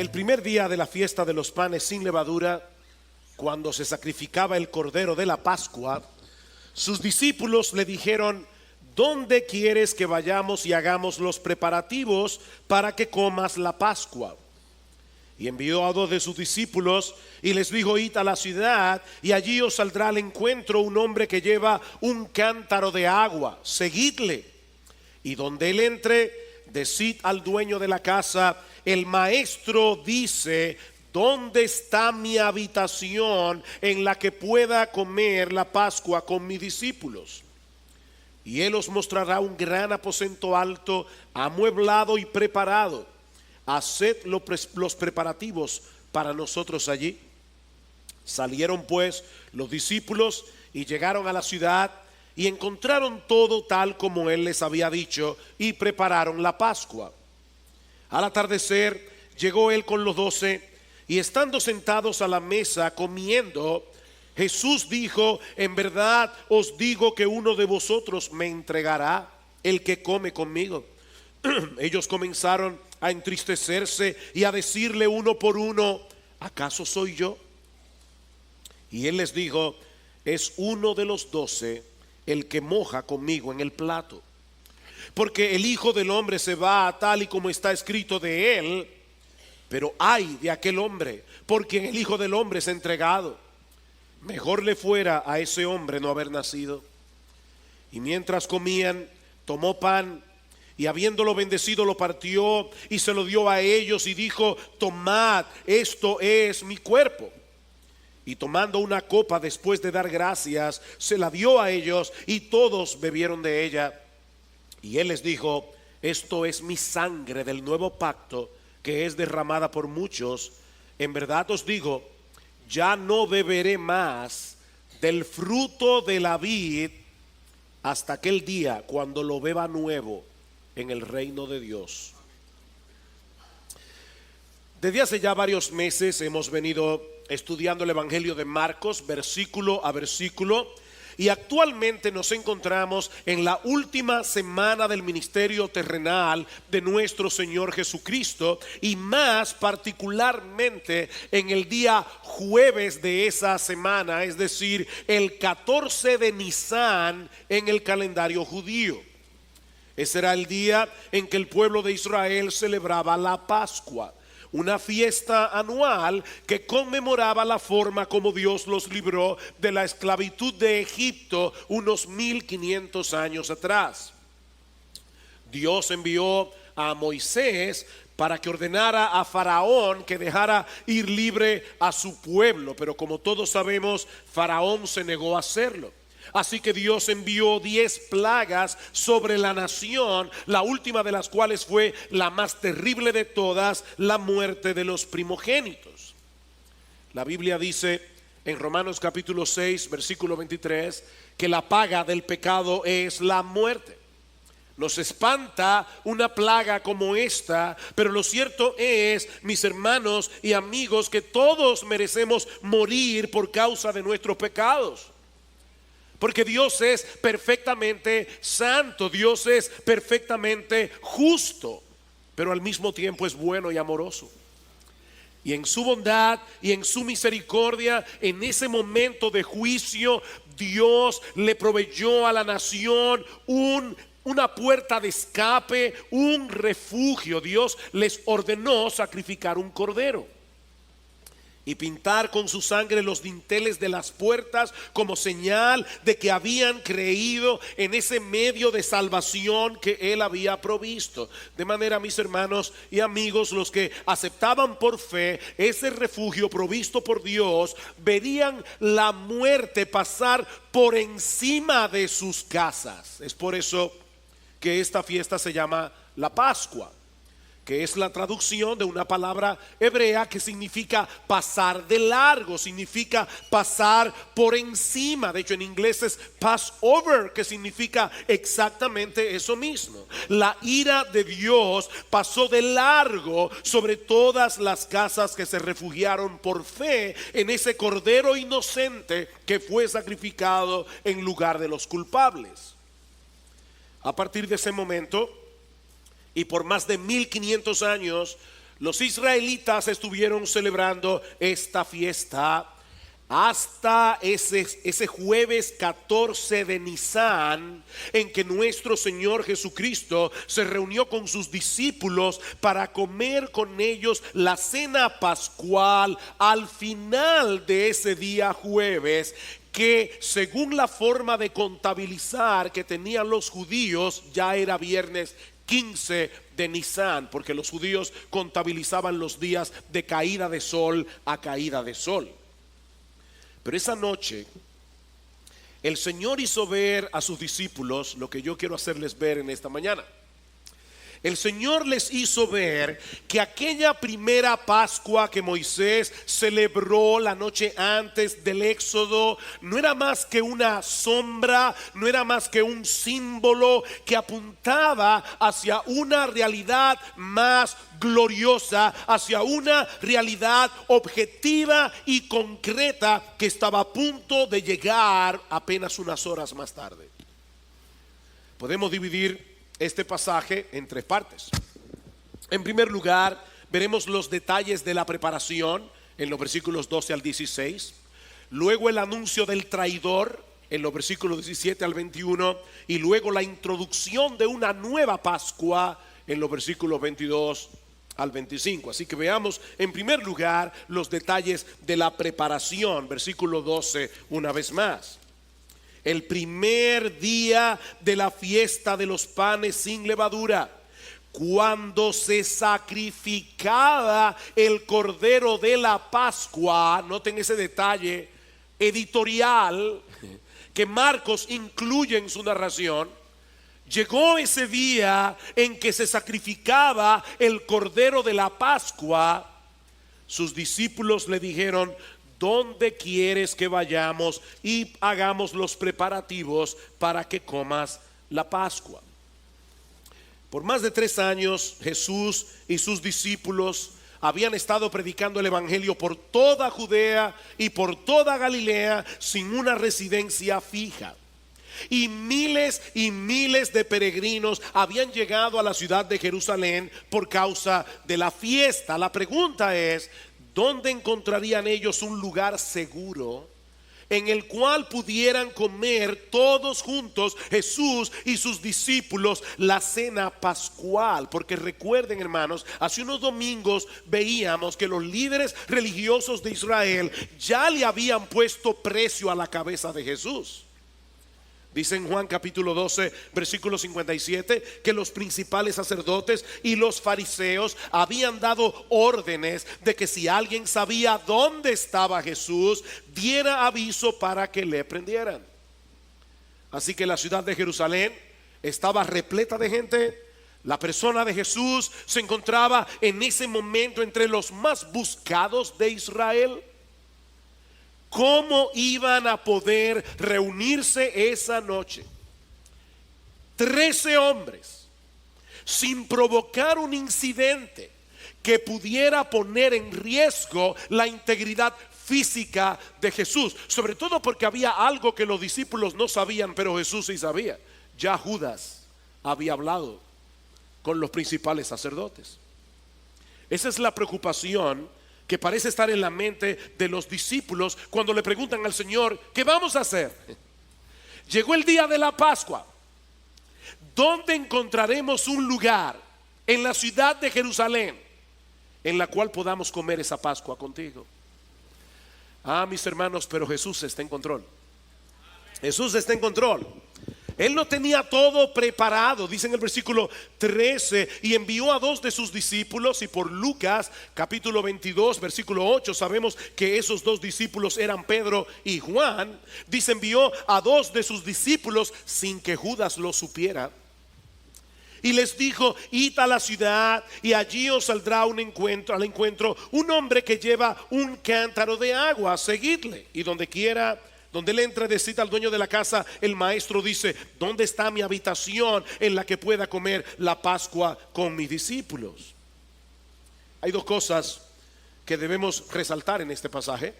El primer día de la fiesta de los panes sin levadura, cuando se sacrificaba el cordero de la Pascua, sus discípulos le dijeron: ¿dónde quieres que vayamos y hagamos los preparativos para que comas la Pascua? Y envió a 2 de sus discípulos y les dijo: id a la ciudad y allí os saldrá al encuentro un hombre que lleva un cántaro de agua, seguidle. Y donde él entre, decid al dueño de la casa: el maestro dice, ¿dónde está mi habitación en la que pueda comer la Pascua con mis discípulos? Y él os mostrará un gran aposento alto, amueblado y preparado. Haced los preparativos para nosotros allí. Salieron pues los discípulos y llegaron a la ciudad y encontraron todo tal como él les había dicho y prepararon la Pascua. Al atardecer llegó él con los 12 y estando sentados a la mesa comiendo, Jesús dijo: en verdad os digo que uno de vosotros me entregará, el que come conmigo. Ellos comenzaron a entristecerse y a decirle uno por uno: ¿acaso soy yo? Y él les dijo: es uno de los 12 el que moja conmigo en el plato. Porque el Hijo del Hombre se va tal y como está escrito de él, pero ay de aquel hombre por quien el Hijo del Hombre es entregado. Mejor le fuera a ese hombre no haber nacido. Y mientras comían, tomó pan y habiéndolo bendecido lo partió y se lo dio a ellos y dijo: tomad, esto es mi cuerpo. Y tomando una copa después de dar gracias, se la dio a ellos y todos bebieron de ella. Y él les dijo: esto es mi sangre del nuevo pacto, que es derramada por muchos. En verdad os digo, ya no beberé más del fruto de la vid hasta aquel día cuando lo beba nuevo en el reino de Dios. Desde hace ya varios meses hemos venido estudiando el Evangelio de Marcos versículo a versículo, y actualmente nos encontramos en la última semana del ministerio terrenal de nuestro Señor Jesucristo, y más particularmente en el día jueves de esa semana, es decir, el 14 de Nisan en el calendario judío. Ese era el día en que el pueblo de Israel celebraba la Pascua, una fiesta anual que conmemoraba la forma como Dios los libró de la esclavitud de Egipto unos 1500 años atrás. Dios envió a Moisés para que ordenara a Faraón que dejara ir libre a su pueblo, pero como todos sabemos, Faraón se negó a hacerlo. Así que Dios envió 10 plagas sobre la nación, la última de las cuales fue la más terrible de todas, la muerte de los primogénitos. La Biblia dice en Romanos capítulo 6, versículo 23, que la paga del pecado es la muerte. Nos espanta una plaga como esta, pero lo cierto es, mis hermanos y amigos, que todos merecemos morir por causa de nuestros pecados. Porque Dios es perfectamente santo, Dios es perfectamente justo, pero al mismo tiempo es bueno y amoroso. Y en su bondad y en su misericordia, en ese momento de juicio, Dios le proveyó a la nación una puerta de escape, un refugio. Dios les ordenó sacrificar un cordero y pintar con su sangre los dinteles de las puertas como señal de que habían creído en ese medio de salvación que Él había provisto. De manera, mis hermanos y amigos, los que aceptaban por fe ese refugio provisto por Dios, verían la muerte pasar por encima de sus casas. Es por eso que esta fiesta se llama la Pascua, que es la traducción de una palabra hebrea que significa pasar de largo, significa pasar por encima. De hecho, en inglés es Passover, que significa exactamente eso mismo. La ira de Dios pasó de largo sobre todas las casas que se refugiaron por fe en ese cordero inocente que fue sacrificado en lugar de los culpables. A partir de ese momento, y por más de 1500 años, los israelitas estuvieron celebrando esta fiesta hasta ese jueves 14 de Nisan, en que nuestro Señor Jesucristo se reunió con sus discípulos para comer con ellos la cena pascual al final de ese día jueves, que según la forma de contabilizar que tenían los judíos ya era viernes 15 de Nisan, porque los judíos contabilizaban los días de caída de sol a caída de sol. Pero esa noche el Señor hizo ver a sus discípulos lo que yo quiero hacerles ver en esta mañana. El Señor les hizo ver que aquella primera Pascua que Moisés celebró la noche antes del Éxodo no era más que una sombra, no era más que un símbolo que apuntaba hacia una realidad más gloriosa, hacia una realidad objetiva y concreta que estaba a punto de llegar apenas unas horas más tarde. Podemos dividir este pasaje en tres partes. En primer lugar, veremos los detalles de la preparación en los versículos 12 al 16. Luego el anuncio del traidor en los versículos 17 al 21. Y luego la introducción de una nueva Pascua en los versículos 22 al 25. Así que veamos en primer lugar los detalles de la preparación. Versículo 12 una vez más. El primer día de la fiesta de los panes sin levadura, cuando se sacrificaba el cordero de la Pascua. Noten ese detalle editorial que Marcos incluye en su narración. Llegó ese día en que se sacrificaba el cordero de la Pascua. Sus discípulos le dijeron: ¿dónde quieres que vayamos y hagamos los preparativos para que comas la Pascua? Por más de 3 años Jesús y sus discípulos habían estado predicando el evangelio por toda Judea y por toda Galilea sin una residencia fija. Y miles de peregrinos habían llegado a la ciudad de Jerusalén por causa de la fiesta. La pregunta es: ¿dónde encontrarían ellos un lugar seguro en el cual pudieran comer todos juntos, Jesús y sus discípulos, la cena pascual? Porque recuerden, hermanos, hace unos domingos veíamos que los líderes religiosos de Israel ya le habían puesto precio a la cabeza de Jesús. Dice en Juan capítulo 12 versículo 57 que los principales sacerdotes y los fariseos habían dado órdenes de que si alguien sabía dónde estaba Jesús, diera aviso para que le prendieran. Así que la ciudad de Jerusalén estaba repleta de gente. La persona de Jesús se encontraba en ese momento entre los más buscados de Israel. ¿Cómo iban a poder reunirse esa noche 13 hombres sin provocar un incidente que pudiera poner en riesgo la integridad física de Jesús? Sobre todo porque había algo que los discípulos no sabían, pero Jesús sí sabía. Ya Judas había hablado con los principales sacerdotes. Esa es la preocupación que parece estar en la mente de los discípulos cuando le preguntan al Señor: ¿qué vamos a hacer? Llegó el día de la Pascua. ¿Dónde encontraremos un lugar en la ciudad de Jerusalén en la cual podamos comer esa Pascua contigo? Ah, mis hermanos, pero Jesús está en control. Jesús está en control. Él no tenía todo preparado. Dice en el versículo 13: y envió a 2 de sus discípulos. Y por Lucas capítulo 22 versículo 8 sabemos que esos 2 discípulos eran Pedro y Juan. Dice: envió a 2 de sus discípulos sin que Judas lo supiera. Y les dijo: id a la ciudad y allí os saldrá al encuentro un hombre que lleva un cántaro de agua. Seguidle. Y donde él entre, decid al dueño de la casa: el maestro dice: ¿dónde está mi habitación en la que pueda comer la Pascua con mis discípulos? Hay 2 cosas que debemos resaltar en este pasaje.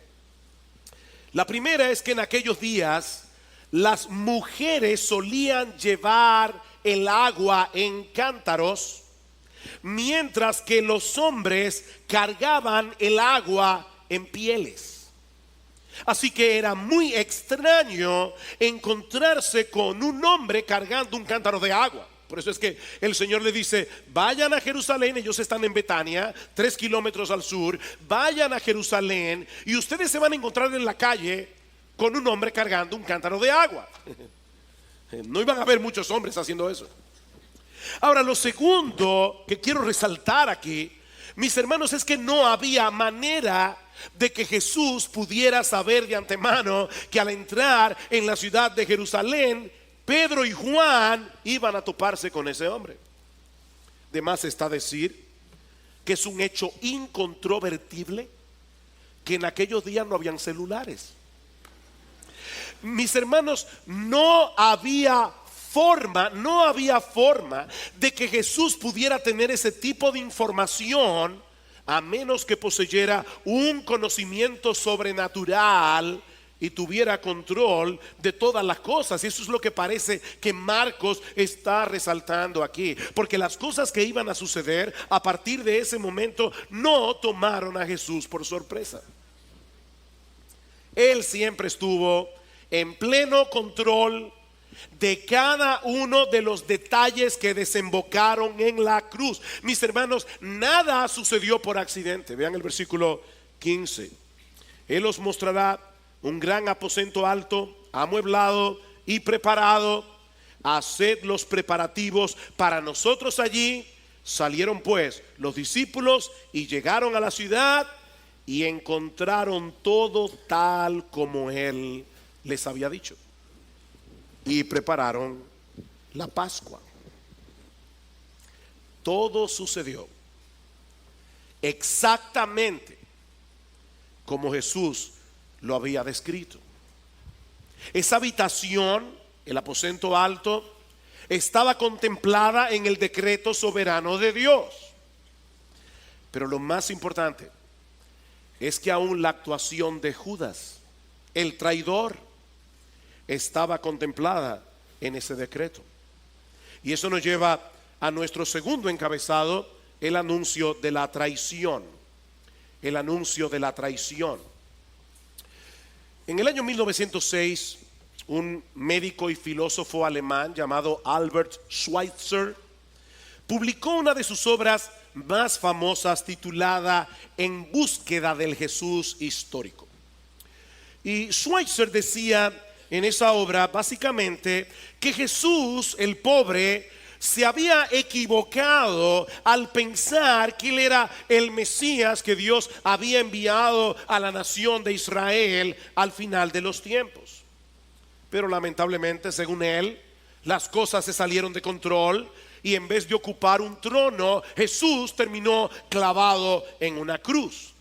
La primera es que en aquellos días las mujeres solían llevar el agua en cántaros mientras que los hombres cargaban el agua en pieles. Así que era muy extraño encontrarse con un hombre cargando un cántaro de agua. Por eso es que el Señor le dice: vayan a Jerusalén. Ellos están en Betania, 3 kilómetros al sur. Vayan a Jerusalén y ustedes se van a encontrar en la calle con un hombre cargando un cántaro de agua. No iban a haber muchos hombres haciendo eso. Ahora, lo segundo que quiero resaltar aquí, mis hermanos, es que no había manera de que Jesús pudiera saber de antemano que al entrar en la ciudad de Jerusalén, Pedro y Juan iban a toparse con ese hombre. De más está decir que es un hecho incontrovertible que en aquellos días no habían celulares. Mis hermanos, no había forma de que Jesús pudiera tener ese tipo de información a menos que poseyera un conocimiento sobrenatural y tuviera control de todas las cosas. Y eso es lo que parece que Marcos está resaltando aquí, porque las cosas que iban a suceder a partir de ese momento no tomaron a Jesús por sorpresa. Él siempre estuvo en pleno control de cada uno de los detalles que desembocaron en la cruz. Mis hermanos, nada sucedió por accidente. Vean el versículo 15. Él os mostrará un gran aposento alto, amueblado y preparado. Haced los preparativos para nosotros allí. Salieron pues los discípulos y llegaron a la ciudad y encontraron todo tal como él les había dicho. Y prepararon la Pascua. Todo sucedió exactamente como Jesús lo había descrito. Esa habitación, el aposento alto, estaba contemplada en el decreto soberano de Dios. Pero lo más importante es que aún la actuación de Judas, el traidor, estaba contemplada en ese decreto. Y eso nos lleva a nuestro segundo encabezado, el anuncio de la traición. El anuncio de la traición. En el año 1906, un médico y filósofo alemán llamado Albert Schweitzer publicó una de sus obras más famosas titulada En búsqueda del Jesús histórico. Y Schweitzer decía en esa obra básicamente que Jesús, el pobre, se había equivocado al pensar que él era el Mesías que Dios había enviado a la nación de Israel al final de los tiempos. Pero lamentablemente, según él, las cosas se salieron de control y en vez de ocupar un trono, Jesús terminó clavado en una cruz.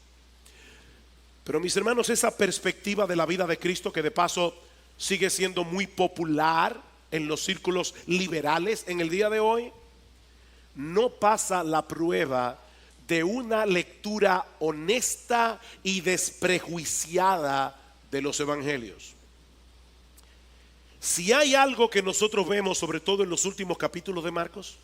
Pero mis hermanos, esa perspectiva de la vida de Cristo, que de paso sigue siendo muy popular en los círculos liberales en el día de hoy, no pasa la prueba de una lectura honesta y desprejuiciada de los evangelios. Si hay algo que nosotros vemos, sobre todo en los últimos capítulos de Marcos,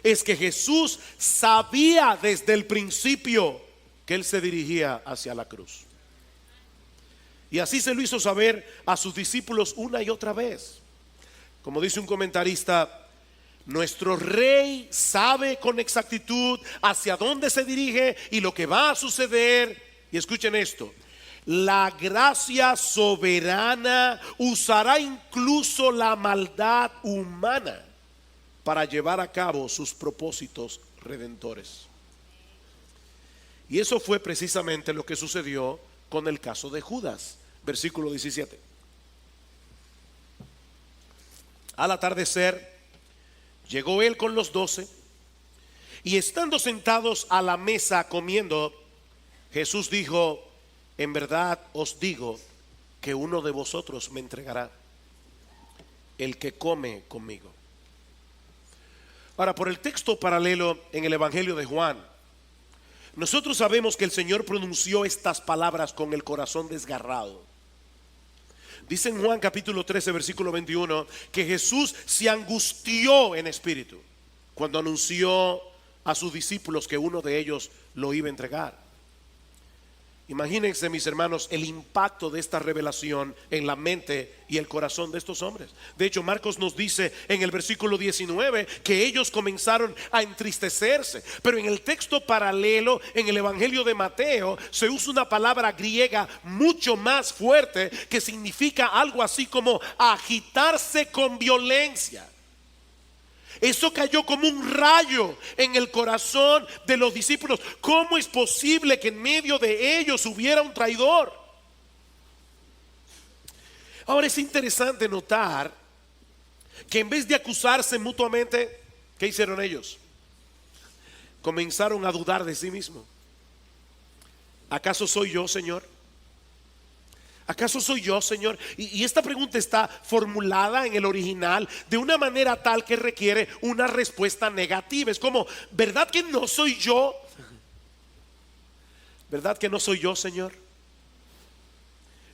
es que Jesús sabía desde el principio que él se dirigía hacia la cruz. Y así se lo hizo saber a sus discípulos una y otra vez. Como dice un comentarista, nuestro rey sabe con exactitud hacia dónde se dirige y lo que va a suceder. Y escuchen esto: la gracia soberana usará incluso la maldad humana para llevar a cabo sus propósitos redentores. Y eso fue precisamente lo que sucedió con el caso de Judas. Versículo 17. Al atardecer, llegó él con los 12, y estando sentados a la mesa comiendo, Jesús dijo: en verdad os digo que uno de vosotros me entregará, el que come conmigo. Ahora, por el texto paralelo en el Evangelio de Juan, nosotros sabemos que el Señor pronunció estas palabras con el corazón desgarrado. Dice en Juan capítulo 13 versículo 21 que Jesús se angustió en espíritu cuando anunció a sus discípulos que uno de ellos lo iba a entregar. Imagínense, mis hermanos, el impacto de esta revelación en la mente y el corazón de estos hombres. De hecho, Marcos nos dice en el versículo 19 que ellos comenzaron a entristecerse. Pero en el texto paralelo, en el Evangelio de Mateo, se usa una palabra griega mucho más fuerte que significa algo así como agitarse con violencia. Eso cayó como un rayo en el corazón de los discípulos. ¿Cómo es posible que en medio de ellos hubiera un traidor? Ahora es interesante notar que en vez de acusarse mutuamente, ¿qué hicieron ellos? Comenzaron a dudar de sí mismos. ¿Acaso soy yo, Señor? ¿Acaso soy yo, Señor? Y esta pregunta está formulada en el original de una manera tal que requiere una respuesta negativa. Es como, ¿verdad que no soy yo? ¿Verdad que no soy yo, Señor?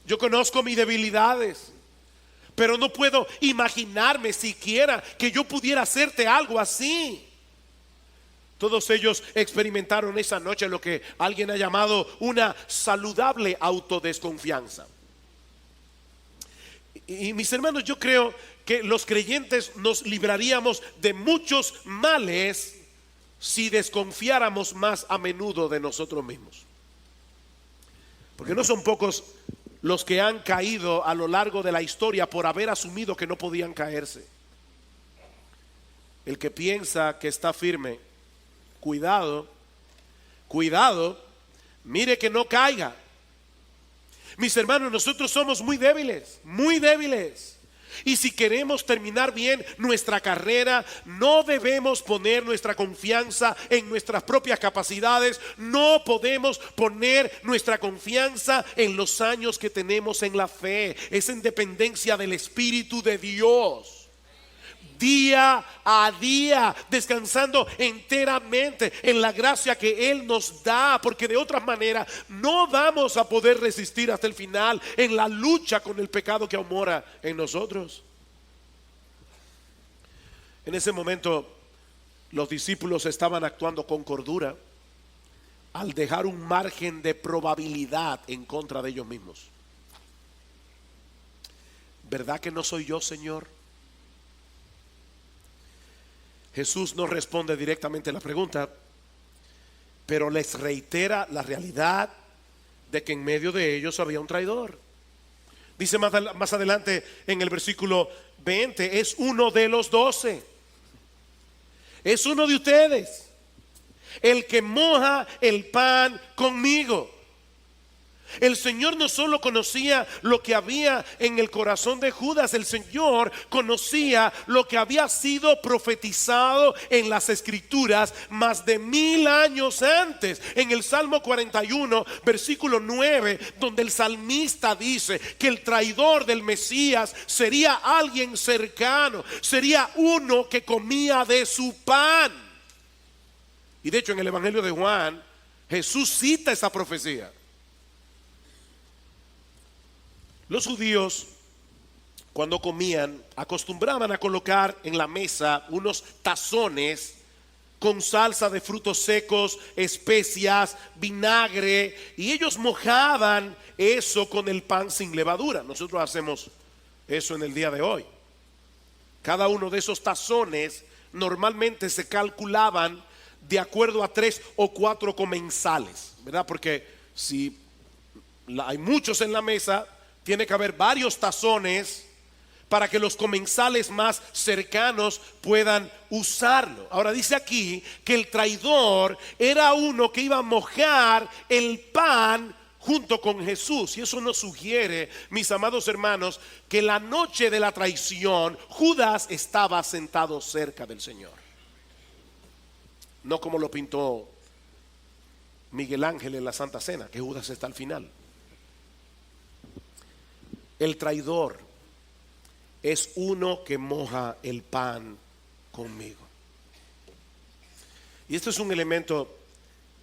Yo conozco mis debilidades, pero no puedo imaginarme siquiera que yo pudiera hacerte algo así. Todos ellos experimentaron esa noche lo que alguien ha llamado una saludable autodesconfianza. Y mis hermanos, yo creo que los creyentes nos libraríamos de muchos males si desconfiáramos más a menudo de nosotros mismos. Porque no son pocos los que han caído a lo largo de la historia por haber asumido que no podían caerse. El que piensa que está firme, cuidado, cuidado, mire que no caiga. Mis hermanos, nosotros somos muy débiles, muy débiles. Y si queremos terminar bien nuestra carrera, no debemos poner nuestra confianza en nuestras propias capacidades. No podemos poner nuestra confianza en los años que tenemos en la fe. Es en dependencia del Espíritu de Dios. Día a día, descansando enteramente en la gracia que Él nos da, porque de otra manera no vamos a poder resistir hasta el final en la lucha con el pecado que mora en nosotros. En ese momento los discípulos estaban actuando con cordura al dejar un margen de probabilidad en contra de ellos mismos. ¿Verdad que no soy yo, Señor? Jesús no responde directamente a la pregunta, pero les reitera la realidad de que en medio de ellos había un traidor. Dice más adelante en el versículo 20, es uno de los 12. Es uno de ustedes, el que moja el pan conmigo. El Señor no solo conocía lo que había en el corazón de Judas, el Señor conocía lo que había sido profetizado en las Escrituras más de 1000 años antes. En el Salmo 41, versículo 9, donde el salmista dice que el traidor del Mesías sería alguien cercano, sería uno que comía de su pan. Y de hecho en el Evangelio de Juan, Jesús cita esa profecía. Los judíos, cuando comían, acostumbraban a colocar en la mesa unos tazones con salsa de frutos secos, especias, vinagre, y ellos mojaban eso con el pan sin levadura. Nosotros hacemos eso en el día de hoy. Cada uno de esos tazones normalmente se calculaban de acuerdo a 3 o 4 comensales, ¿verdad? Porque si hay muchos en la mesa, tiene que haber varios tazones para que los comensales más cercanos puedan usarlo. Ahora dice aquí que el traidor era uno que iba a mojar el pan junto con Jesús. Y eso nos sugiere, mis amados hermanos, que la noche de la traición Judas estaba sentado cerca del Señor. No como lo pintó Miguel Ángel en la Santa Cena, que Judas está al final. El traidor es uno que moja el pan conmigo. Y esto es un elemento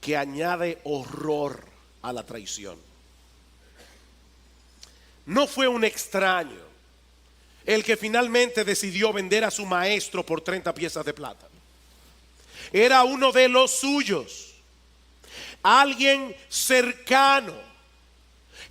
que añade horror a la traición. No fue un extraño el que finalmente decidió vender a su maestro por 30 piezas de plata. Era uno de los suyos, alguien cercano,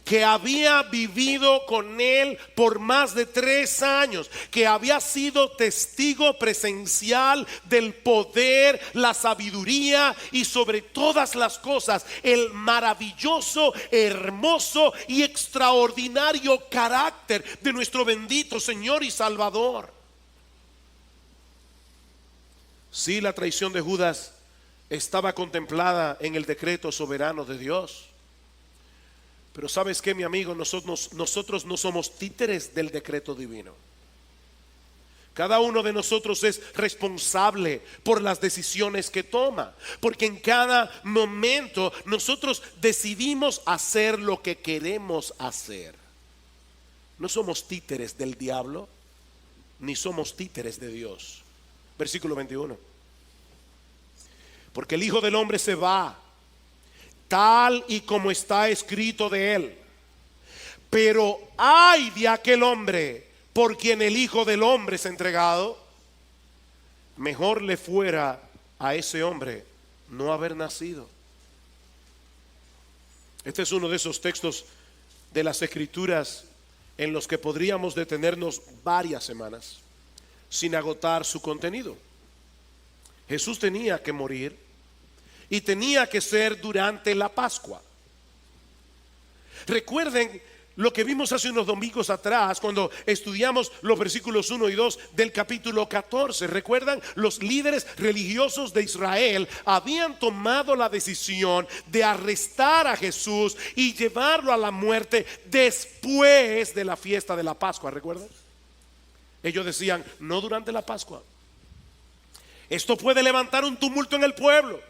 que había vivido con él por más de 3 años, que había sido testigo presencial del poder, la sabiduría y sobre todas las cosas el maravilloso, hermoso y extraordinario carácter de nuestro bendito Señor y Salvador. Sí, la traición de Judas estaba contemplada en el decreto soberano de Dios. Pero ¿sabes qué, mi amigo? Nosotros no somos títeres del decreto divino. Cada uno de nosotros es responsable por las decisiones que toma, porque en cada momento nosotros decidimos hacer lo que queremos hacer. No somos títeres del diablo, ni somos títeres de Dios. Versículo 21. Porque el Hijo del Hombre se va, tal y como está escrito de él. Pero ay de aquel hombre por quien el Hijo del Hombre es entregado. Mejor le fuera a ese hombre no haber nacido. Este es uno de esos textos de las Escrituras en los que podríamos detenernos varias semanas sin agotar su contenido. Jesús tenía que morir y tenía que ser durante la Pascua. Recuerden lo que vimos hace unos domingos atrás cuando estudiamos los versículos 1 y 2 del capítulo 14. Recuerdan, los líderes religiosos de Israel habían tomado la decisión de arrestar a Jesús y llevarlo a la muerte después de la fiesta de la Pascua. ¿Recuerdan? Ellos decían, no durante la Pascua. Esto puede levantar un tumulto en el pueblo.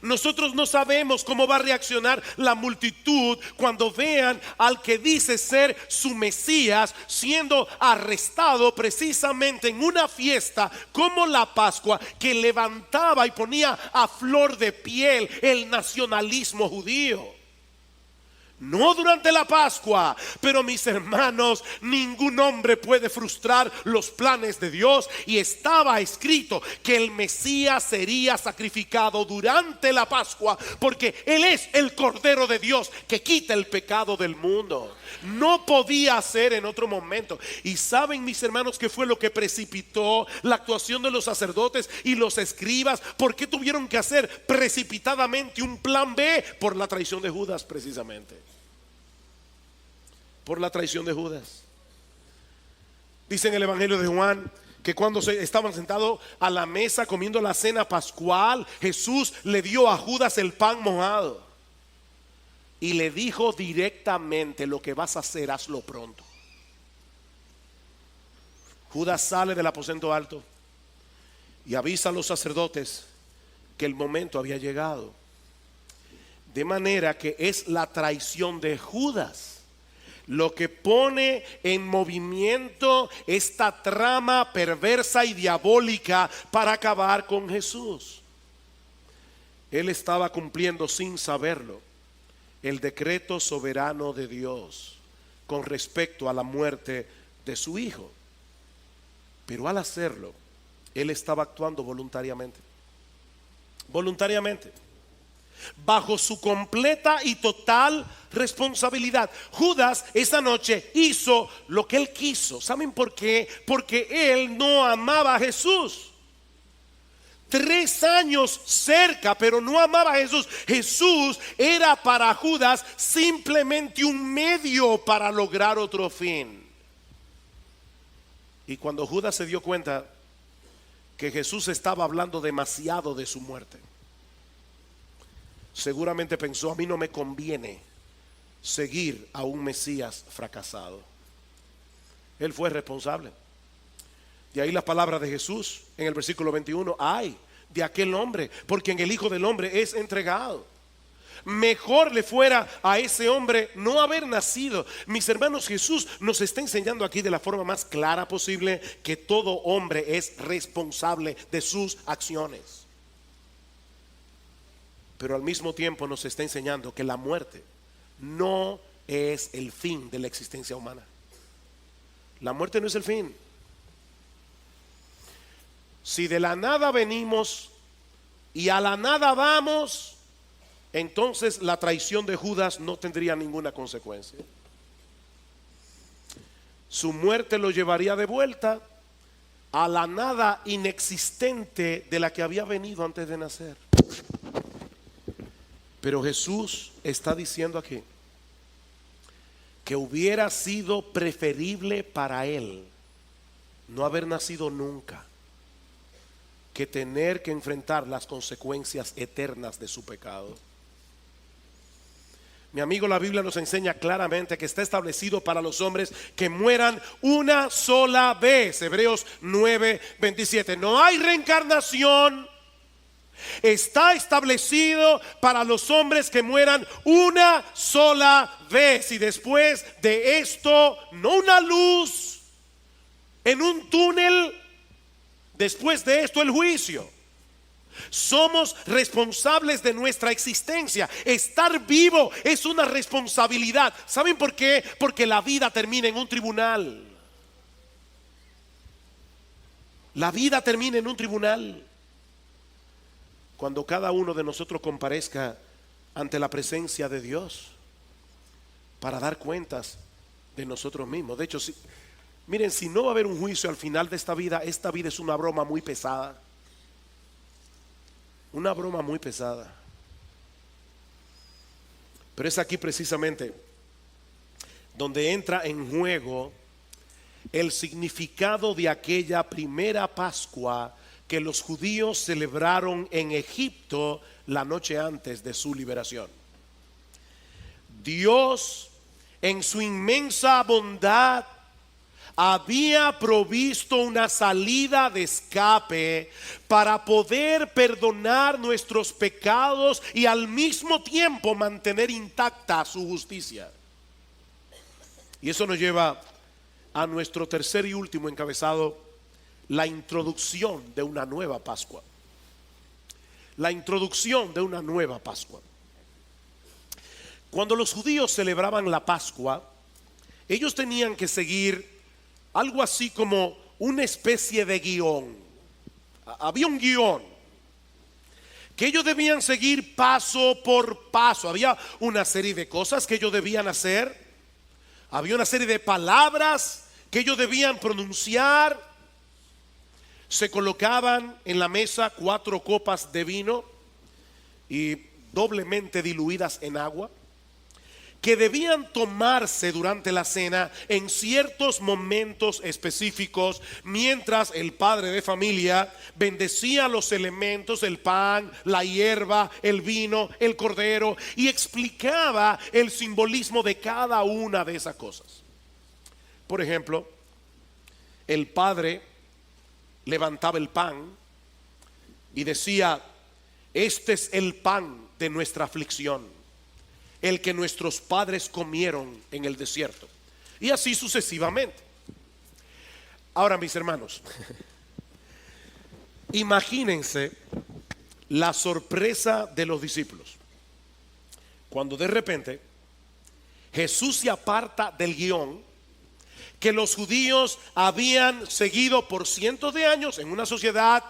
Nosotros no sabemos cómo va a reaccionar la multitud cuando vean al que dice ser su Mesías siendo arrestado precisamente en una fiesta como la Pascua, que levantaba y ponía a flor de piel el nacionalismo judío. No durante la Pascua, pero mis hermanos, ningún hombre puede frustrar los planes de Dios, y estaba escrito que el Mesías sería sacrificado durante la Pascua, porque Él es el Cordero de Dios que quita el pecado del mundo. No podía ser en otro momento. Y saben, mis hermanos, qué fue lo que precipitó la actuación de los sacerdotes y los escribas. ¿Por qué tuvieron que hacer precipitadamente un plan B? Por la traición de Judas, precisamente. Por la traición de Judas. Dice en el Evangelio de Juan que cuando estaban sentados a la mesa comiendo la cena pascual, Jesús le dio a Judas el pan mojado y le dijo directamente: lo que vas a hacer, hazlo pronto. Judas sale del aposento alto y avisa a los sacerdotes que el momento había llegado. De manera que es la traición de Judas lo que pone en movimiento esta trama perversa y diabólica para acabar con Jesús. Él estaba cumpliendo sin saberlo el decreto soberano de Dios con respecto a la muerte de su hijo. Pero al hacerlo, él estaba actuando voluntariamente. Voluntariamente. Bajo su completa y total responsabilidad. Judas esa noche hizo lo que él quiso. ¿Saben por qué? Porque él no amaba a Jesús. 3 años cerca, pero no amaba a Jesús. Jesús era para Judas simplemente un medio para lograr otro fin. Y cuando Judas se dio cuenta que Jesús estaba hablando demasiado de su muerte, seguramente pensó: a mí no me conviene seguir a un Mesías fracasado. Él fue responsable. De ahí las palabras de Jesús en el versículo 21: ay de aquel hombre por quien el Hijo del Hombre es entregado. Mejor le fuera a ese hombre no haber nacido. Mis hermanos, Jesús nos está enseñando aquí de la forma más clara posible que todo hombre es responsable de sus acciones. Pero al mismo tiempo nos está enseñando que la muerte no es el fin de la existencia humana. La muerte no es el fin. Si de la nada venimos y a la nada vamos, entonces la traición de Judas no tendría ninguna consecuencia. Su muerte lo llevaría de vuelta a la nada inexistente de la que había venido antes de nacer. Pero Jesús está diciendo aquí que hubiera sido preferible para él no haber nacido nunca que tener que enfrentar las consecuencias eternas de su pecado. Mi amigo, la Biblia nos enseña claramente que está establecido para los hombres que mueran una sola vez. Hebreos 9:27. No hay reencarnación. Está establecido para los hombres que mueran una sola vez. Y después de esto, no una luz en un túnel. Después de esto, el juicio. Somos responsables de nuestra existencia. Estar vivo es una responsabilidad. ¿Saben por qué? Porque la vida termina en un tribunal. La vida termina en un tribunal. Cuando cada uno de nosotros comparezca ante la presencia de Dios para dar cuentas de nosotros mismos. De hecho, miren, si no va a haber un juicio al final de esta vida es una broma muy pesada. Una broma muy pesada. Pero es aquí precisamente donde entra en juego el significado de aquella primera Pascua que los judíos celebraron en Egipto la noche antes de su liberación. Dios, en su inmensa bondad, había provisto una salida de escape para poder perdonar nuestros pecados y al mismo tiempo mantener intacta su justicia. Y eso nos lleva a nuestro tercer y último encabezado: la introducción de una nueva Pascua. La introducción de una nueva Pascua. Cuando los judíos celebraban la Pascua, ellos tenían que seguir algo así como una especie de guión. Había un guión que ellos debían seguir paso por paso. Había una serie de cosas que ellos debían hacer. Había una serie de palabras que ellos debían pronunciar. Se colocaban en la mesa 4 copas de vino y doblemente diluidas en agua, que debían tomarse durante la cena en ciertos momentos específicos, mientras el padre de familia bendecía los elementos, el pan, la hierba, el vino, el cordero, y explicaba el simbolismo de cada una de esas cosas. Por ejemplo, el padre levantaba el pan y decía: este es el pan de nuestra aflicción, el que nuestros padres comieron en el desierto. Y así sucesivamente. Ahora, mis hermanos, imagínense la sorpresa de los discípulos cuando de repente Jesús se aparta del guión que los judíos habían seguido por cientos de años en una sociedad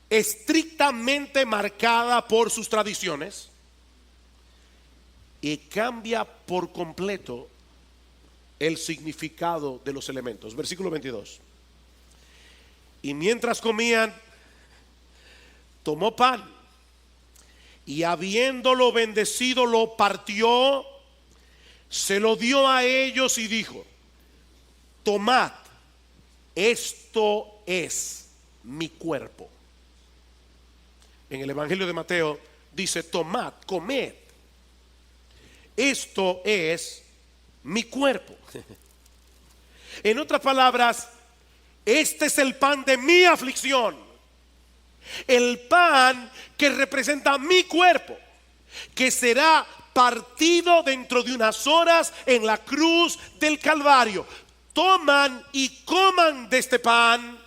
estrictamente marcada por sus tradiciones, y cambia por completo el significado de los elementos. Versículo 22. Y mientras comían, tomó pan y habiéndolo bendecido, lo partió, se lo dio a ellos y dijo: tomad, esto es mi cuerpo. En el Evangelio de Mateo dice: tomad, comed, esto es mi cuerpo. En otras palabras, este es el pan de mi aflicción, el pan que representa mi cuerpo, que será partido dentro de unas horas en la cruz del Calvario. Toman y coman de este pan,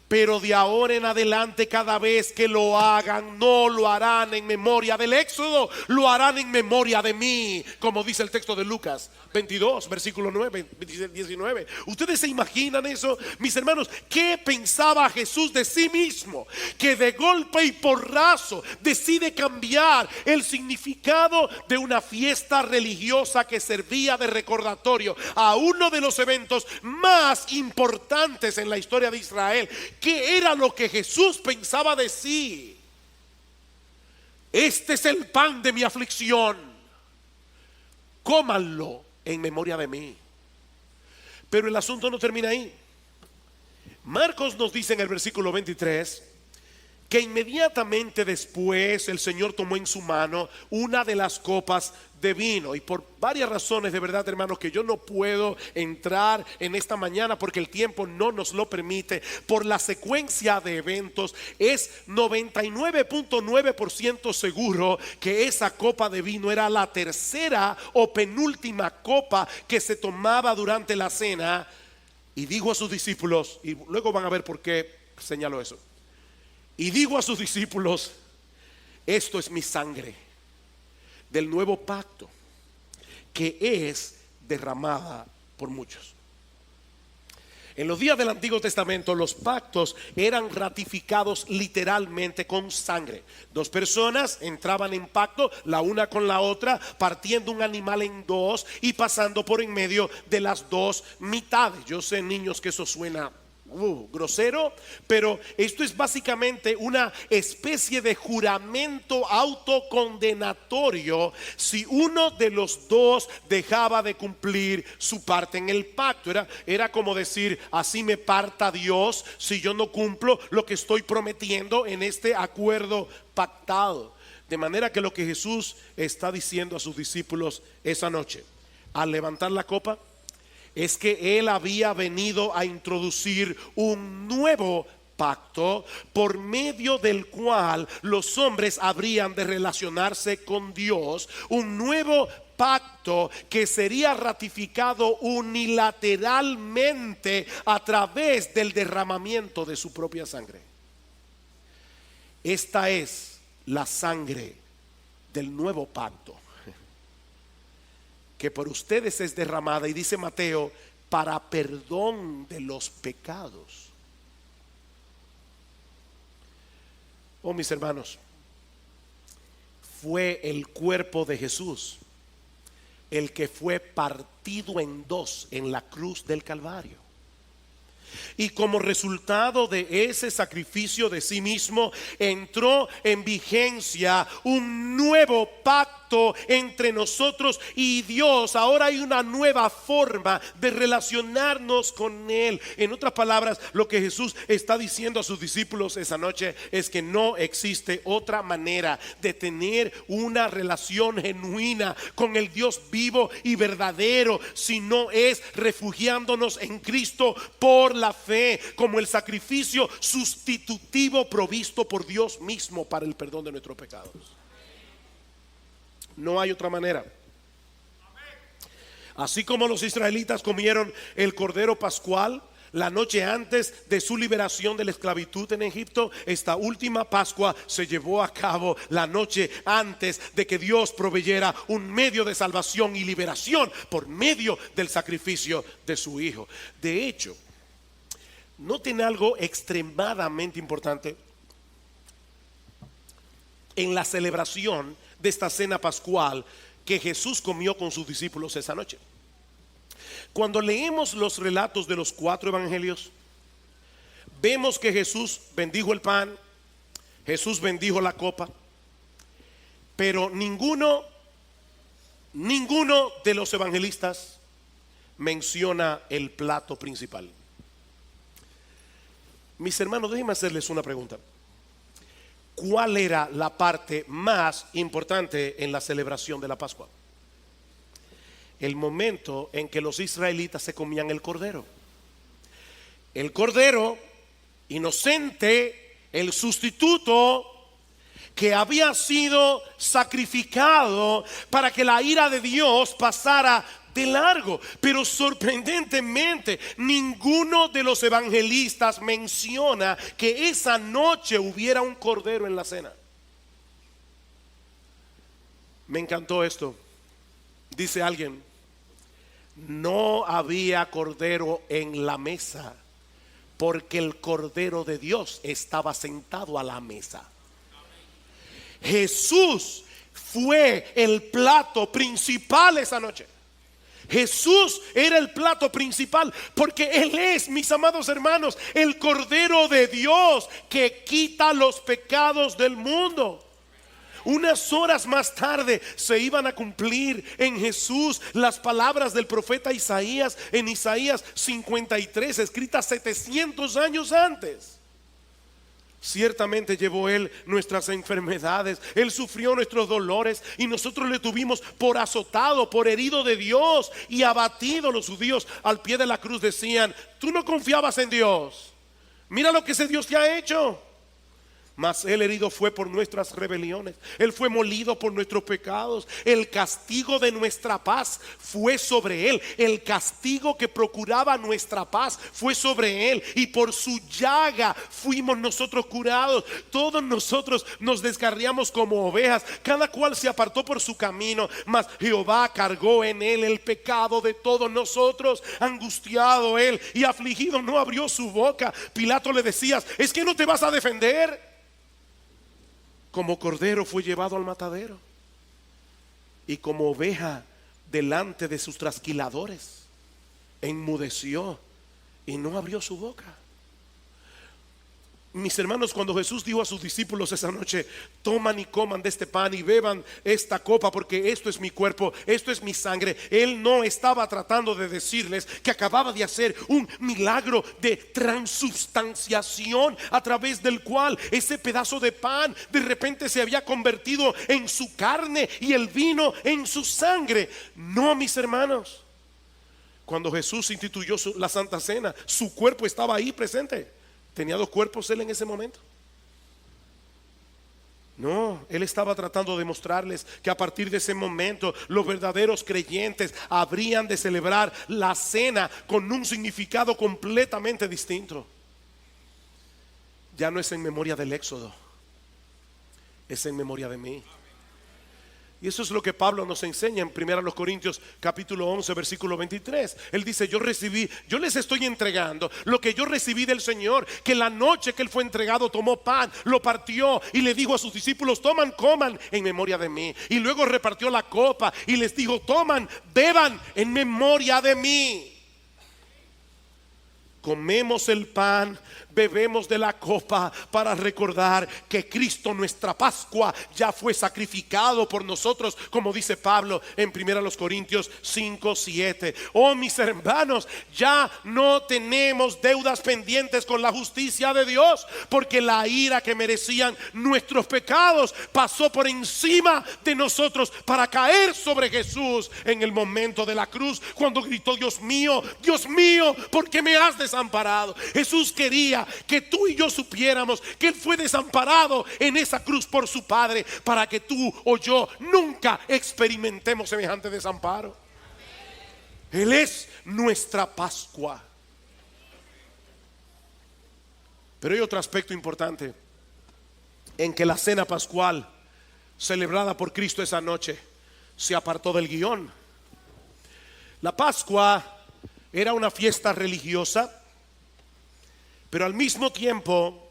Pero de ahora en adelante, cada vez que lo hagan, no lo harán en memoria del éxodo, lo harán en memoria de mí, como dice el texto de Lucas 22, versículo 9, 19. ¿Ustedes se imaginan eso, mis hermanos? ¿Qué pensaba Jesús de sí mismo? Que de golpe y porrazo decide cambiar el significado de una fiesta religiosa que servía de recordatorio a uno de los eventos más importantes en la historia de Israel. ¿Qué era lo que Jesús pensaba de sí? Este es el pan de mi aflicción, cómanlo en memoria de mí. Pero el asunto no termina ahí. Marcos nos dice en el versículo 23 que inmediatamente después el Señor tomó en su mano una de las copas de vino, y por varias razones, de verdad, hermanos, que yo no puedo entrar en esta mañana porque el tiempo no nos lo permite, por la secuencia de eventos, es 99.9% seguro que esa copa de vino era la tercera o penúltima copa que se tomaba durante la cena. Y dijo a sus discípulos, y luego van a ver por qué señalo eso, y digo a sus discípulos: esto es mi sangre del nuevo pacto, que es derramada por muchos. En los días del Antiguo Testamento, los pactos eran ratificados literalmente con sangre. Dos personas entraban en pacto, la una con la otra, partiendo un animal en dos y pasando por en medio de las dos mitades. Yo sé, niños, que eso suena grosero, pero esto es básicamente una especie de juramento autocondenatorio si uno de los dos dejaba de cumplir su parte en el pacto. Era como decir: así me parta Dios si yo no cumplo lo que estoy prometiendo en este acuerdo pactado. De manera que lo que Jesús está diciendo a sus discípulos esa noche, al levantar la copa, es que Él había venido a introducir un nuevo pacto por medio del cual los hombres habrían de relacionarse con Dios. Un nuevo pacto que sería ratificado unilateralmente a través del derramamiento de su propia sangre. Esta es la sangre del nuevo pacto, que por ustedes es derramada, y dice Mateo, para perdón de los pecados. Oh, mis hermanos, fue el cuerpo de Jesús el que fue partido en dos en la cruz del Calvario. Y como resultado de ese sacrificio de sí mismo, entró en vigencia un nuevo pacto entre nosotros y Dios. Ahora hay una nueva forma de relacionarnos con Él. En otras palabras, lo que Jesús está diciendo a sus discípulos esa noche es que no existe otra manera de tener una relación genuina con el Dios vivo y verdadero si no es refugiándonos en Cristo por la fe, como el sacrificio sustitutivo provisto por Dios mismo para el perdón de nuestros pecados. No hay otra manera. Así como los israelitas comieron el cordero pascual la noche antes de su liberación de la esclavitud en Egipto, esta última Pascua se llevó a cabo la noche antes de que Dios proveyera un medio de salvación y liberación por medio del sacrificio de su Hijo. De hecho, noten algo extremadamente importante en la celebración de esta cena pascual que Jesús comió con sus discípulos esa noche. Cuando leemos los relatos de los 4 evangelios, vemos que Jesús bendijo el pan, Jesús bendijo la copa, pero ninguno de los evangelistas menciona el plato principal. Mis hermanos, déjenme hacerles una pregunta. ¿Cuál era la parte más importante en la celebración de la Pascua? El momento en que los israelitas se comían el cordero. El cordero inocente, el sustituto que había sido sacrificado para que la ira de Dios pasara de largo. Pero sorprendentemente, ninguno de los evangelistas menciona que esa noche hubiera un cordero en la cena. Me encantó esto. Dice alguien: no había cordero en la mesa, porque el Cordero de Dios estaba sentado a la mesa. Jesús fue el plato principal esa noche. Jesús era el plato principal, porque Él es, mis amados hermanos, el Cordero de Dios que quita los pecados del mundo. Unas horas más tarde se iban a cumplir en Jesús las palabras del profeta Isaías en Isaías 53, escritas 700 años antes. Ciertamente llevó Él nuestras enfermedades, Él sufrió nuestros dolores, y nosotros le tuvimos por azotado, por herido de Dios y abatido. Los judíos al pie de la cruz decían: tú no confiabas en Dios, mira lo que ese Dios te ha hecho. Mas Él herido fue por nuestras rebeliones, Él fue molido por nuestros pecados. El castigo de nuestra paz fue sobre Él. El castigo que procuraba nuestra paz fue sobre Él, y por su llaga fuimos nosotros curados. Todos nosotros nos descarriamos como ovejas, cada cual se apartó por su camino, mas Jehová cargó en Él el pecado de todos nosotros. Angustiado Él y afligido, no abrió su boca. Pilato le decía: ¿es que no te vas a defender? Como cordero fue llevado al matadero, y como oveja delante de sus trasquiladores, enmudeció y no abrió su boca. Mis hermanos, cuando Jesús dijo a sus discípulos esa noche: toman y coman de este pan y beban esta copa, porque esto es mi cuerpo, esto es mi sangre, Él no estaba tratando de decirles que acababa de hacer un milagro de transubstanciación, a través del cual ese pedazo de pan de repente se había convertido en su carne y el vino en su sangre. No, mis hermanos. Cuando Jesús instituyó la Santa Cena, su cuerpo estaba ahí presente. ¿Tenía dos cuerpos Él en ese momento? No, Él estaba tratando de mostrarles que a partir de ese momento los verdaderos creyentes habrían de celebrar la cena con un significado completamente distinto. Ya no es en memoria del éxodo, es en memoria de mí. Y eso es lo que Pablo nos enseña en 1 Corintios capítulo 11 versículo 23. Él dice: yo les estoy entregando lo que yo recibí del Señor, que la noche que Él fue entregado tomó pan, lo partió y le dijo a sus discípulos: toman, coman en memoria de mí. Y luego repartió la copa y les dijo: toman, beban en memoria de mí. Comemos el pan, bebemos de la copa para recordar que Cristo, nuestra Pascua, ya fue sacrificado por nosotros, como dice Pablo en 1 Corintios 5:7. Oh, mis hermanos, ya no tenemos deudas pendientes con la justicia de Dios, porque la ira que merecían nuestros pecados pasó por encima de nosotros para caer sobre Jesús en el momento de la cruz, cuando gritó: Dios mío, ¿por qué me has desamparado? Jesús quería que tú y yo supiéramos que Él fue desamparado en esa cruz por su Padre, para que tú o yo nunca experimentemos semejante desamparo. Él es nuestra Pascua. Pero hay otro aspecto importante, en que la cena pascual celebrada por Cristo esa noche se apartó del guión. La Pascua era una fiesta religiosa, pero al mismo tiempo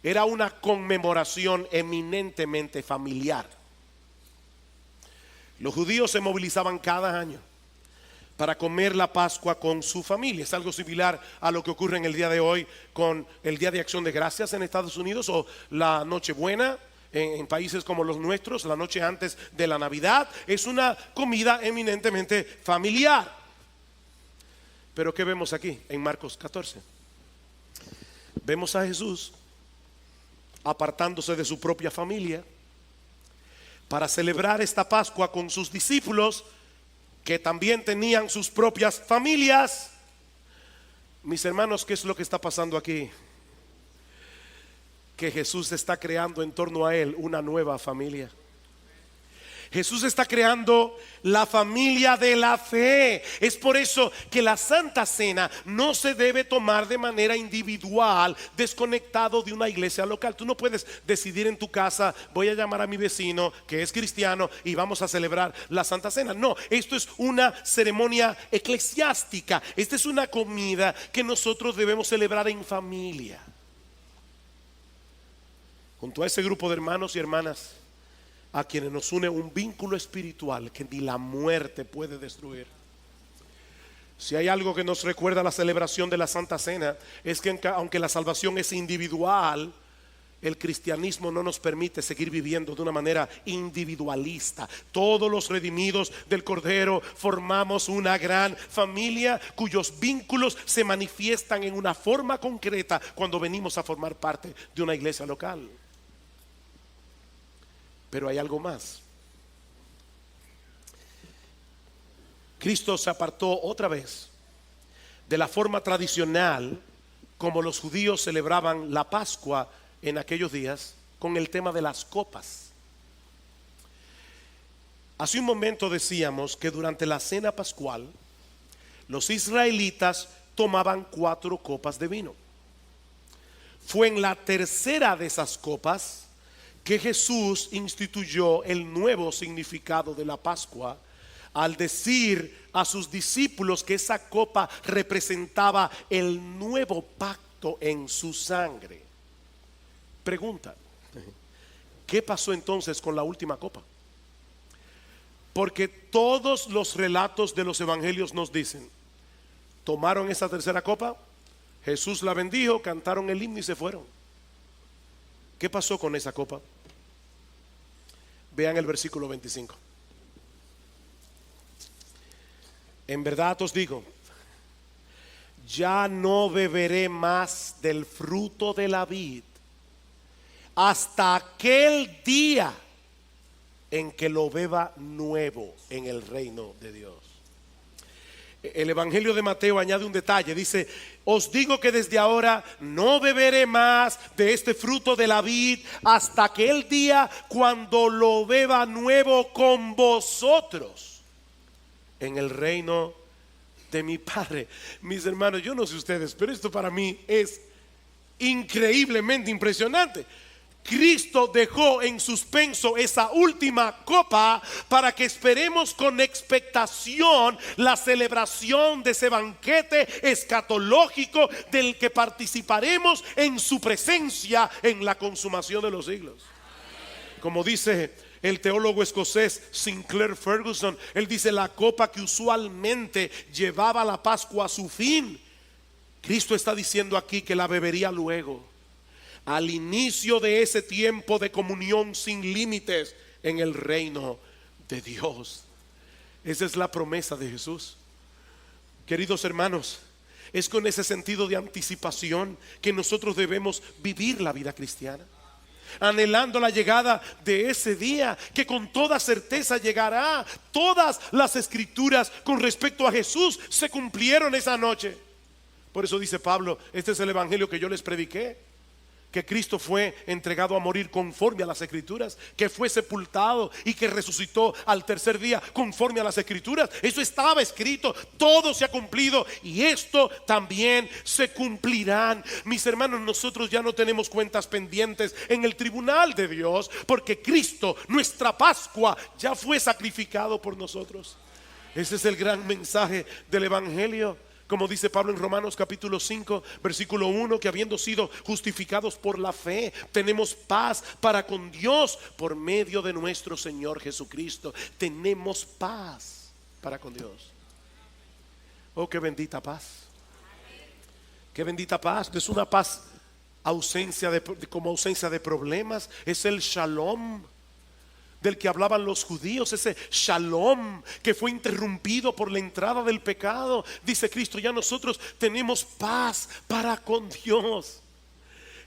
era una conmemoración eminentemente familiar. Los judíos se movilizaban cada año para comer la Pascua con su familia. Es algo similar a lo que ocurre en el día de hoy con el Día de Acción de Gracias en Estados Unidos, o la Nochebuena en países como los nuestros, la noche antes de la Navidad. Es una comida eminentemente familiar. Pero ¿qué vemos aquí en Marcos 14? Vemos a Jesús apartándose de su propia familia para celebrar esta Pascua con sus discípulos, que también tenían sus propias familias. Mis hermanos, ¿qué es lo que está pasando aquí? que Jesús está creando en torno a él una nueva familia. Jesús está creando la familia de la fe. Es por eso que la Santa Cena no se debe tomar de manera individual, desconectado de una iglesia local. Tú no puedes decidir en tu casa: voy a llamar a mi vecino que es cristiano y vamos a celebrar la Santa Cena. No, esto es una ceremonia eclesiástica. Esta es una comida que nosotros debemos celebrar en familia, junto a ese grupo de hermanos y hermanas a quienes nos une un vínculo espiritual que ni la muerte puede destruir. Si hay algo que nos recuerda la celebración de la Santa Cena, es que aunque la salvación es individual, el cristianismo no nos permite seguir viviendo de una manera individualista. Todos los redimidos del Cordero formamos una gran familia cuyos vínculos se manifiestan en una forma concreta cuando venimos a formar parte de una iglesia local. Pero hay algo más. Cristo se apartó otra vez de la forma tradicional como los judíos celebraban la Pascua en aquellos días, con el tema de las copas. Hace un momento decíamos que durante la cena pascual los israelitas tomaban 4 copas de vino. Fue en la tercera de esas copas que Jesús instituyó el nuevo significado de la Pascua, al decir a sus discípulos que esa copa representaba el nuevo pacto en su sangre. Pregunta: ¿qué pasó entonces con la última copa? Porque todos los relatos de los evangelios nos dicen: tomaron esa tercera copa, Jesús la bendijo, cantaron el himno y se fueron. ¿Qué pasó con esa copa? Vean el versículo 25. En verdad os digo, ya no beberé más del fruto de la vid hasta aquel día en que lo beba nuevo en el reino de Dios. El Evangelio de Mateo añade un detalle, dice: os digo que desde ahora no beberé más de este fruto de la vid hasta aquel día cuando lo beba nuevo con vosotros en el reino de mi Padre. Mis hermanos, yo no sé ustedes, pero esto para mí es increíblemente impresionante. Cristo dejó en suspenso esa última copa para que esperemos con expectación la celebración de ese banquete escatológico del que participaremos en su presencia en la consumación de los siglos. Como dice el teólogo escocés Sinclair Ferguson, él dice: la copa que usualmente llevaba la Pascua a su fin, Cristo está diciendo aquí que la bebería luego, al inicio de ese tiempo de comunión sin límites en el reino de Dios. Esa es la promesa de Jesús. Queridos hermanos, es con ese sentido de anticipación que nosotros debemos vivir la vida cristiana, anhelando la llegada de ese día que con toda certeza llegará. Todas las escrituras con respecto a Jesús se cumplieron esa noche. Por eso dice Pablo: este es el evangelio que yo les prediqué, que Cristo fue entregado a morir conforme a las escrituras, que fue sepultado y que resucitó al tercer día conforme a las escrituras. Eso estaba escrito, todo se ha cumplido y esto también se cumplirán. Mis hermanos, nosotros ya no tenemos cuentas pendientes en el tribunal de Dios, porque Cristo, nuestra Pascua, ya fue sacrificado por nosotros. Ese es el gran mensaje del evangelio. Como dice Pablo en Romanos capítulo 5 versículo 1, que habiendo sido justificados por la fe, tenemos paz para con Dios por medio de nuestro Señor Jesucristo. Tenemos paz para con Dios. Oh, qué bendita paz. Qué bendita paz. No es una paz como ausencia de problemas. Es el shalom del que hablaban los judíos, ese shalom que fue interrumpido por la entrada del pecado. Dice Cristo: ya nosotros tenemos paz para con Dios.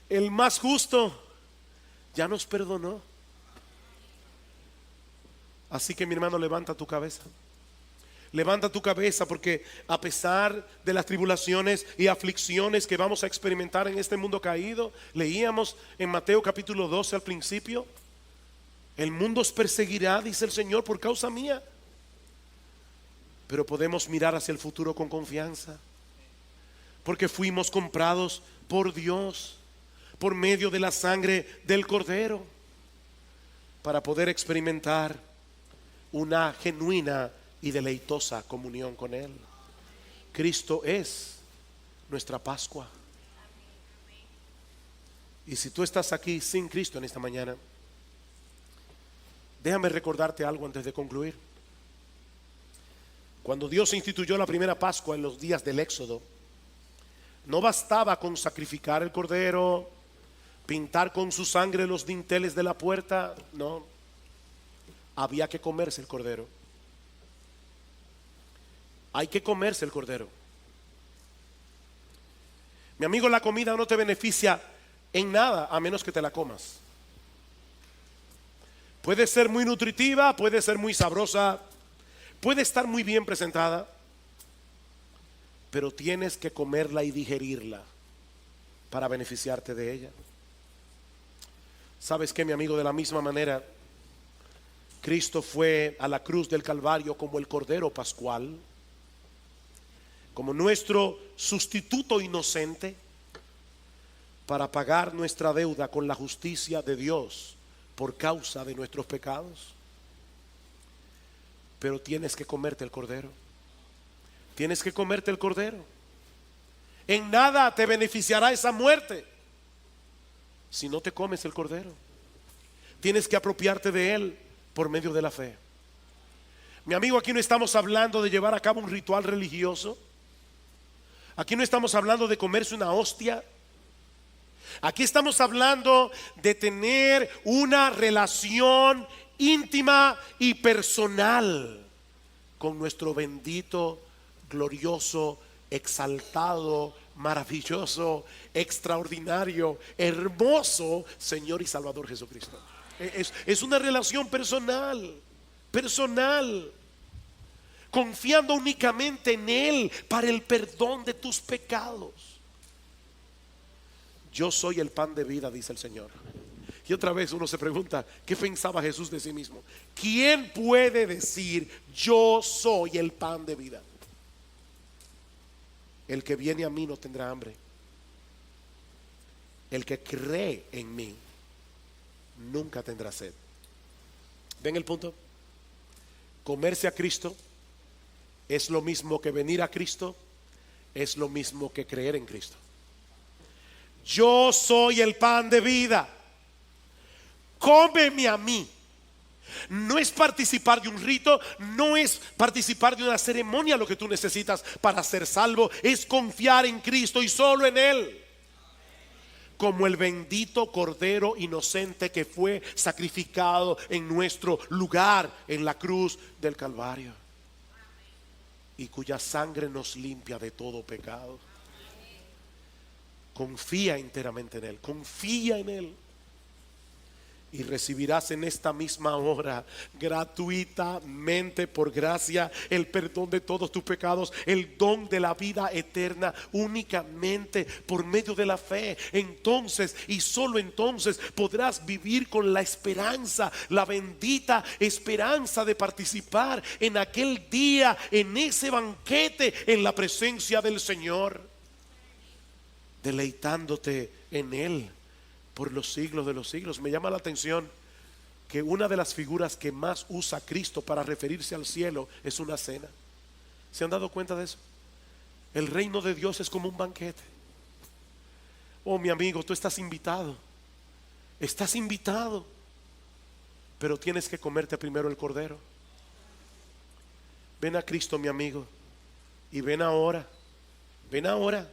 El más justo ya nos perdonó. Así que, mi hermano, levanta tu cabeza, Levanta tu cabeza, porque a pesar de las tribulaciones y aflicciones que vamos a experimentar en este mundo caído, leíamos en Mateo capítulo 12 al principio, el mundo os perseguirá, dice el Señor, por causa mía. Pero podemos mirar hacia el futuro con confianza, porque fuimos comprados por Dios por medio de la sangre del Cordero, para poder experimentar una genuina y deleitosa comunión con Él. Cristo es nuestra Pascua. Y si tú estás aquí sin Cristo en esta mañana, déjame recordarte algo antes de concluir. Cuando Dios instituyó la primera Pascua en los días del Éxodo, no bastaba con sacrificar el cordero, pintar con su sangre los dinteles de la puerta. No, había que comerse el cordero. Hay que comerse el cordero. Mi amigo, la comida no te beneficia en nada a menos que te la comas. Puede ser muy nutritiva, puede ser muy sabrosa, puede estar muy bien presentada, pero tienes que comerla y digerirla para beneficiarte de ella. ¿Sabes qué, mi amigo? De la misma manera, Cristo fue a la cruz del Calvario como el Cordero Pascual, como nuestro sustituto inocente, para pagar nuestra deuda con la justicia de Dios por causa de nuestros pecados. Pero tienes que comerte el cordero. Tienes que comerte el cordero. En nada te beneficiará esa muerte si no te comes el cordero. Tienes que apropiarte de él por medio de la fe. Mi amigo, aquí no estamos hablando de llevar a cabo un ritual religioso. Aquí no estamos hablando de comerse una hostia. Aquí estamos hablando de tener una relación íntima y personal con nuestro bendito, glorioso, exaltado, maravilloso, extraordinario, hermoso Señor y Salvador Jesucristo. Es una relación personal, confiando únicamente en Él para el perdón de tus pecados. Yo soy el pan de vida, dice el Señor. Y otra vez uno se pregunta, ¿qué pensaba Jesús de sí mismo? ¿Quién puede decir yo soy el pan de vida? El que viene a mí no tendrá hambre. El que cree en mí nunca tendrá sed. ¿Ven el punto? Comerse a Cristo es lo mismo que venir a Cristo, es lo mismo que creer en Cristo. Yo soy el pan de vida. Cómeme a mí. No es participar de un rito, no es participar de una ceremonia lo que tú necesitas para ser salvo. Es confiar en Cristo y solo en Él, como el bendito Cordero inocente que fue sacrificado en nuestro lugar en la cruz del Calvario, y cuya sangre nos limpia de todo pecado. Confía enteramente en Él, confía en Él, y recibirás en esta misma hora, gratuitamente, por gracia, el perdón de todos tus pecados, el don de la vida eterna, únicamente por medio de la fe. Entonces, y solo entonces, podrás vivir con la esperanza, la bendita esperanza de participar en aquel día, en ese banquete, en la presencia del Señor, deleitándote en Él por los siglos de los siglos. Me llama la atención que una de las figuras que más usa Cristo para referirse al cielo es una cena. ¿Se han dado cuenta de eso? El reino de Dios es como un banquete. Oh, mi amigo, tú estás invitado. Estás invitado. Pero tienes que comerte primero el cordero. Ven a Cristo, mi amigo, y ven ahora. Ven ahora.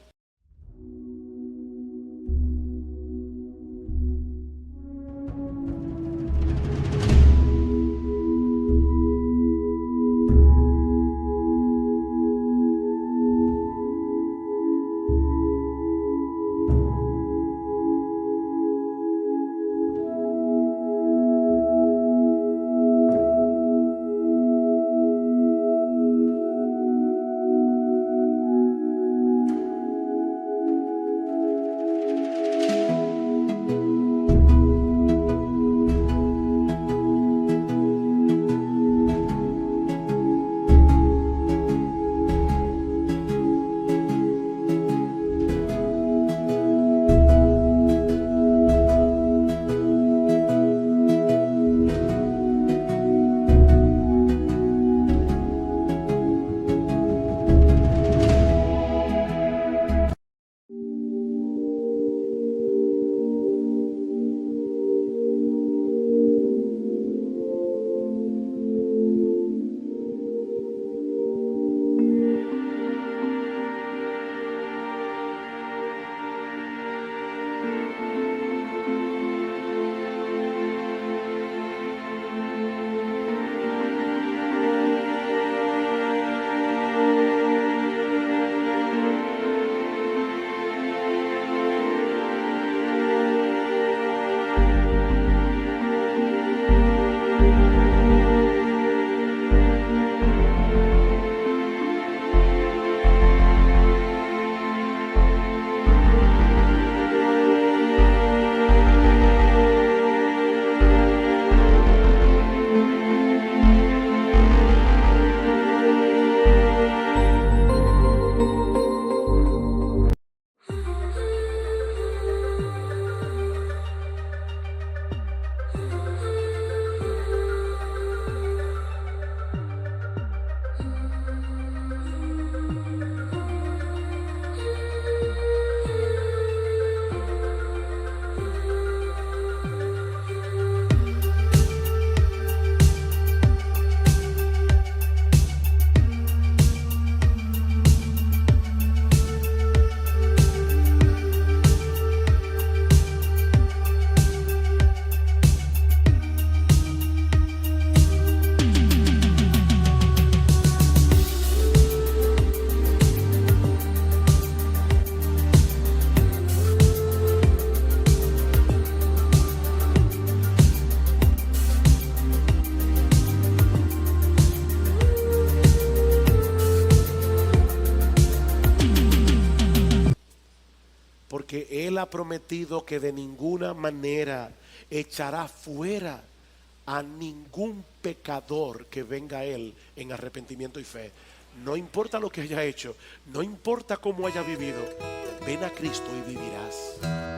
porque Él ha prometido que de ninguna manera echará fuera a ningún pecador que venga a Él en arrepentimiento y fe. No importa lo que haya hecho, no importa cómo haya vivido, ven a Cristo y vivirás.